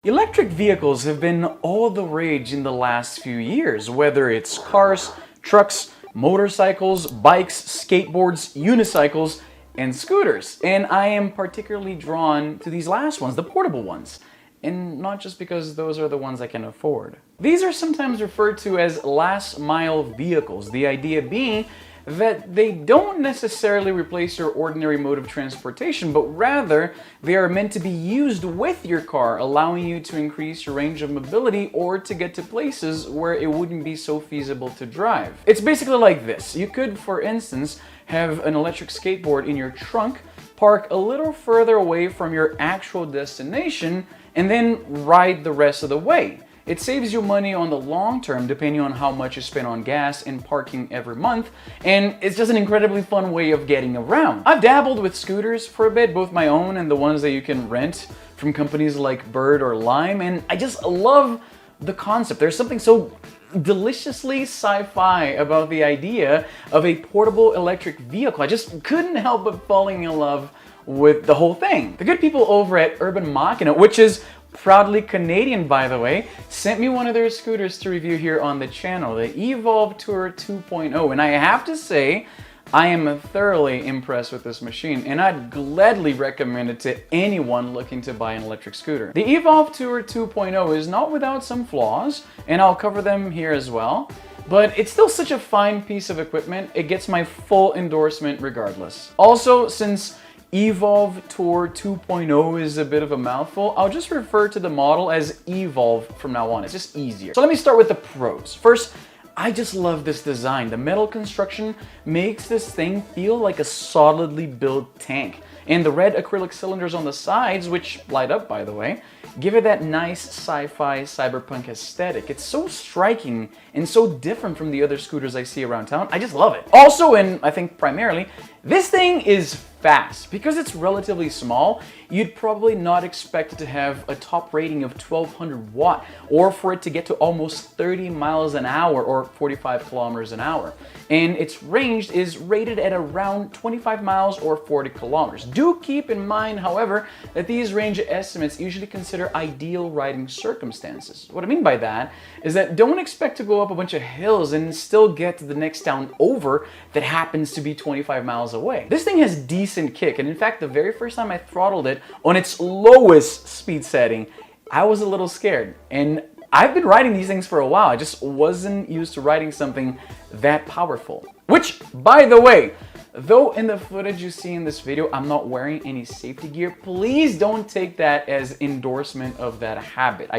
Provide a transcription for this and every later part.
Electric vehicles have been all the rage in the last few years, whether it's cars, trucks, motorcycles, bikes, skateboards, unicycles, and scooters. And I am particularly drawn to these last ones, the portable ones. And not just because those are the ones I can afford. These are sometimes referred to as last mile vehicles, the idea being that they don't necessarily replace your ordinary mode of transportation, but rather they are meant to be used with your car, allowing you to increase your range of mobility or to get to places where it wouldn't be so feasible to drive. It's basically like this. You could, for instance, have an electric skateboard in your trunk, park a little further away from your actual destination, and then ride the rest of the way. It saves you money on the long term depending on how much you spend on gas and parking every month, and it's just an incredibly fun way of getting around. I've dabbled with scooters for a bit, both my own and the ones that you can rent from companies like Bird or Lime, and I just love the concept. There's something so deliciously sci-fi about the idea of a portable electric vehicle. I just couldn't help but falling in love with the whole thing. The good people over at Machina, which is proudly Canadian by the way, sent me one of their scooters to review here on the channel, the EVOLV Tour 2.0, and I have to say, I am thoroughly impressed with this machine, and I'd gladly recommend it to anyone looking to buy an electric scooter. The EVOLV Tour 2.0 is not without some flaws, and I'll cover them here as well, but it's still such a fine piece of equipment, it gets my full endorsement regardless. Also, since EVOLV Tour 2.0 is a bit of a mouthful, I'll just refer to the model as EVOLV from now on. It's just easier. So let me start with the pros. First, I just love this design. The metal construction makes this thing feel like a solidly built tank. And the red acrylic cylinders on the sides, which light up by the way, give it that nice sci-fi cyberpunk aesthetic. It's so striking and so different from the other scooters I see around town. I just love it. Also, and I think primarily, this thing is fast. Because it's relatively small, you'd probably not expect it to have a top rating of 1200 watt or for it to get to almost 30 miles an hour or 45 kilometers an hour. And its range is rated at around 25 miles or 40 kilometers. Do keep in mind, however, that these range estimates usually consider ideal riding circumstances. What I mean by that is that don't expect to go up a bunch of hills and still get to the next town over that happens to be 25 miles away. This thing has decent kick, and in fact, the very first time I throttled it on its lowest speed setting, I was a little scared. And I've been riding these things for a while. I just wasn't used to riding something that powerful. Which, by the way, though in the footage you see in this video, I'm not wearing any safety gear, please don't take that as endorsement of that habit.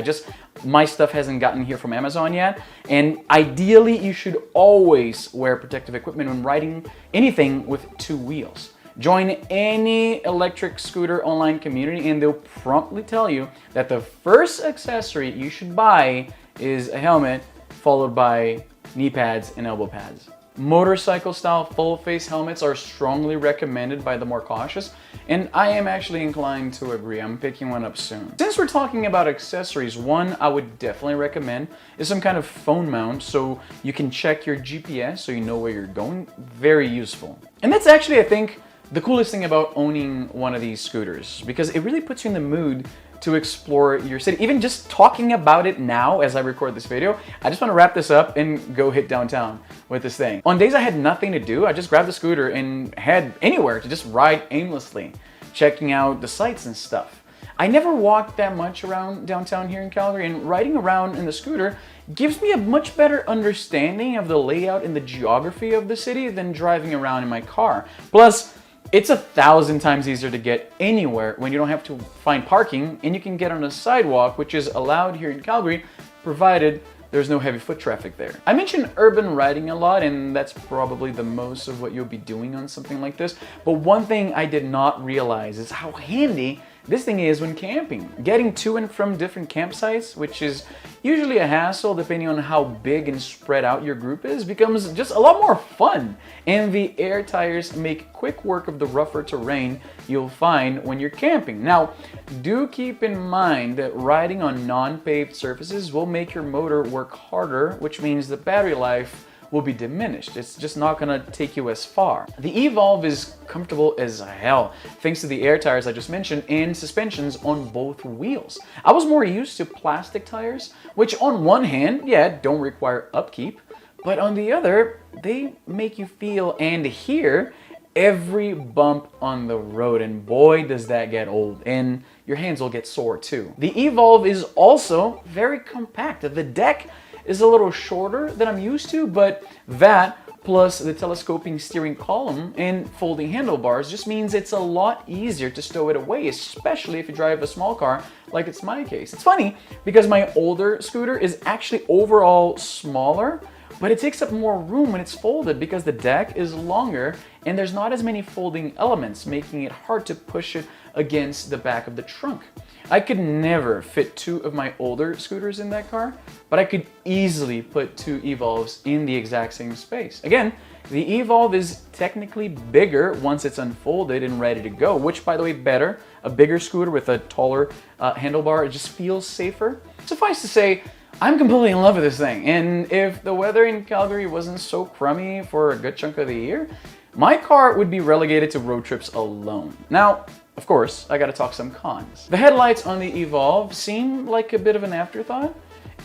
My stuff hasn't gotten here from Amazon yet, and ideally you should always wear protective equipment when riding anything with two wheels. Join any electric scooter online community and they'll promptly tell you that the first accessory you should buy is a helmet, followed by knee pads and elbow pads. Motorcycle style full face helmets are strongly recommended by the more cautious, and I am actually inclined to agree. I'm picking one up soon. Since we're talking about accessories, one I would definitely recommend is some kind of phone mount so you can check your GPS so you know where you're going. Very useful. And that's actually, I think, the coolest thing about owning one of these scooters, because it really puts you in the mood to explore your city. Even just talking about it now as I record this video, I just want to wrap this up and go hit downtown with this thing. On days I had nothing to do, I just grabbed the scooter and head anywhere to just ride aimlessly, checking out the sights and stuff. I never walked that much around downtown here in Calgary, and riding around in the scooter gives me a much better understanding of the layout and the geography of the city than driving around in my car. Plus, it's 1,000 times easier to get anywhere when you don't have to find parking, and you can get on a sidewalk, which is allowed here in Calgary, provided there's no heavy foot traffic there. I mentioned urban riding a lot, and that's probably the most of what you'll be doing on something like this. But one thing I did not realize is how handy this thing is when camping. Getting to and from different campsites, which is usually a hassle depending on how big and spread out your group is, becomes just a lot more fun. And the air tires make quick work of the rougher terrain you'll find when you're camping. Now, do keep in mind that riding on non-paved surfaces will make your motor work harder, which means the battery life will be diminished. It's just not gonna take you as far. The EVOLV is comfortable as hell, thanks to the air tires I just mentioned and suspensions on both wheels. I was more used to plastic tires, which on one hand, yeah, don't require upkeep, but on the other, they make you feel and hear every bump on the road, and boy does that get old, and your hands will get sore too. The EVOLV is also very compact. The deck is a little shorter than I'm used to, but that plus the telescoping steering column and folding handlebars just means it's a lot easier to stow it away, especially if you drive a small car like it's my case. It's funny because my older scooter is actually overall smaller, but it takes up more room when it's folded because the deck is longer and there's not as many folding elements, making it hard to push it against the back of the trunk. I could never fit two of my older scooters in that car, but I could easily put two EVOLVs in the exact same space. Again, the EVOLV is technically bigger once it's unfolded and ready to go, which, by the way, better. A bigger scooter with a taller handlebar, it just feels safer. Suffice to say, I'm completely in love with this thing, and if the weather in Calgary wasn't so crummy for a good chunk of the year, my car would be relegated to road trips alone. Now, of course, I gotta talk some cons. The headlights on the EVOLV seem like a bit of an afterthought.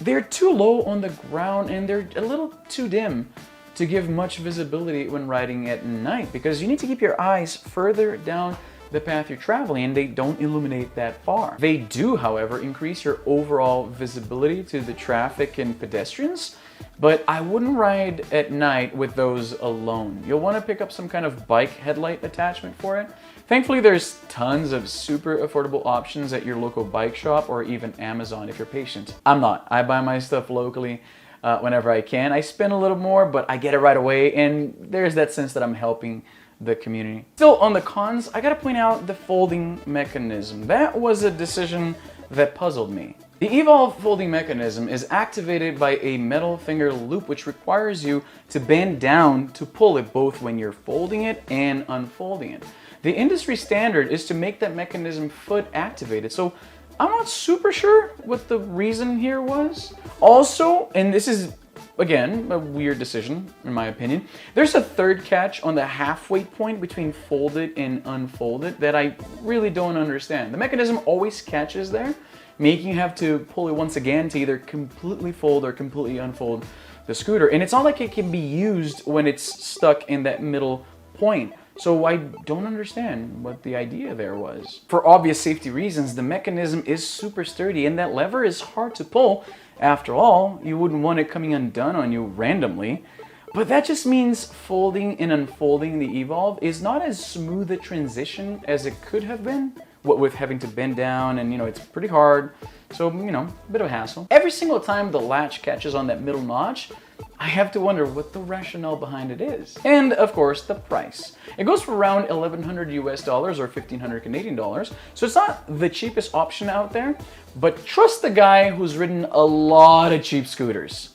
They're too low on the ground and they're a little too dim to give much visibility when riding at night, because you need to keep your eyes further down the path you're traveling and they don't illuminate that far. They do, however, increase your overall visibility to the traffic and pedestrians, but I wouldn't ride at night with those alone. You'll want to pick up some kind of bike headlight attachment for it. Thankfully, there's tons of super affordable options at your local bike shop or even Amazon if you're patient. I'm not. I buy my stuff locally whenever I can. I spend a little more, but I get it right away, and there's that sense that I'm helping the community. Still, on the cons, I gotta point out the folding mechanism. That was a decision that puzzled me. The EVOLV folding mechanism is activated by a metal finger loop which requires you to bend down to pull it both when you're folding it and unfolding it. The industry standard is to make that mechanism foot activated, so I'm not super sure what the reason here was. Also, and this is again, a weird decision, in my opinion, there's a third catch on the halfway point between folded and unfolded that I really don't understand. The mechanism always catches there, making you have to pull it once again to either completely fold or completely unfold the scooter. And it's not like it can be used when it's stuck in that middle point. So I don't understand what the idea there was. For obvious safety reasons, the mechanism is super sturdy and that lever is hard to pull. After all, you wouldn't want it coming undone on you randomly. But that just means folding and unfolding the EVOLV is not as smooth a transition as it could have been, what with having to bend down and, it's pretty hard. So, a bit of a hassle. Every single time the latch catches on that middle notch, I have to wonder what the rationale behind it is. And of course, the price. It goes for around $1,100 US or 1,500 Canadian dollars. So it's not the cheapest option out there, but trust the guy who's ridden a lot of cheap scooters.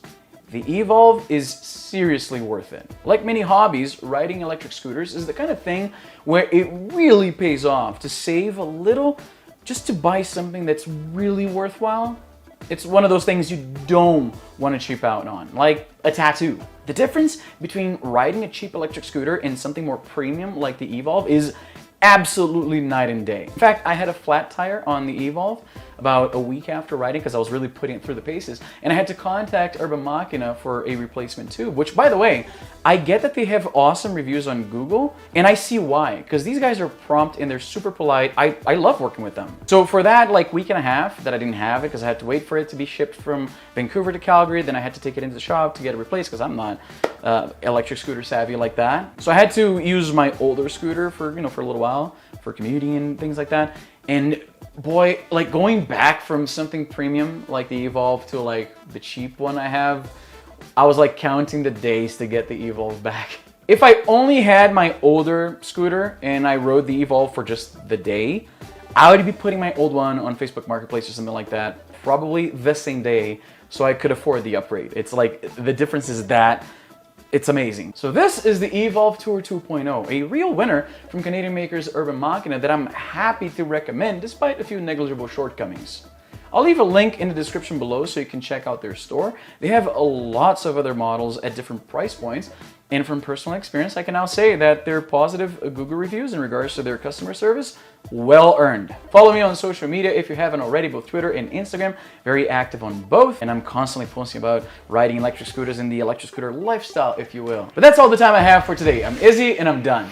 The EVOLV is seriously worth it. Like many hobbies, riding electric scooters is the kind of thing where it really pays off to save a little just to buy something that's really worthwhile. It's one of those things you don't want to cheap out on, like a tattoo. The difference between riding a cheap electric scooter and something more premium like the EVOLV is absolutely night and day. In fact, I had a flat tire on the EVOLV about a week after riding because I was really putting it through the paces, and I had to contact Machina for a replacement tube, which, by the way, I get that they have awesome reviews on Google, and I see why, because these guys are prompt and they're super polite. I love working with them. So for that week and a half that I didn't have it because I had to wait for it to be shipped from Vancouver to Calgary, then I had to take it into the shop to get it replaced because I'm not electric scooter savvy like that. So I had to use my older scooter for, for a little while for commuting and things like that. And boy, going back from something premium like the EVOLV to the cheap one I have, I was counting the days to get the EVOLV back. If I only had my older scooter and I rode the EVOLV for just the day, I would be putting my old one on Facebook Marketplace or something like that, probably the same day, so I could afford the upgrade. It's the difference is that it's amazing. So this is the EVOLV Tour 2.0, a real winner from Canadian makers Machina that I'm happy to recommend despite a few negligible shortcomings. I'll leave a link in the description below so you can check out their store. They have lots of other models at different price points. And from personal experience, I can now say that their positive Google reviews in regards to their customer service, well earned. Follow me on social media if you haven't already, both Twitter and Instagram. Very active on both. And I'm constantly posting about riding electric scooters and the electric scooter lifestyle, if you will. But that's all the time I have for today. I'm Izzy and I'm done.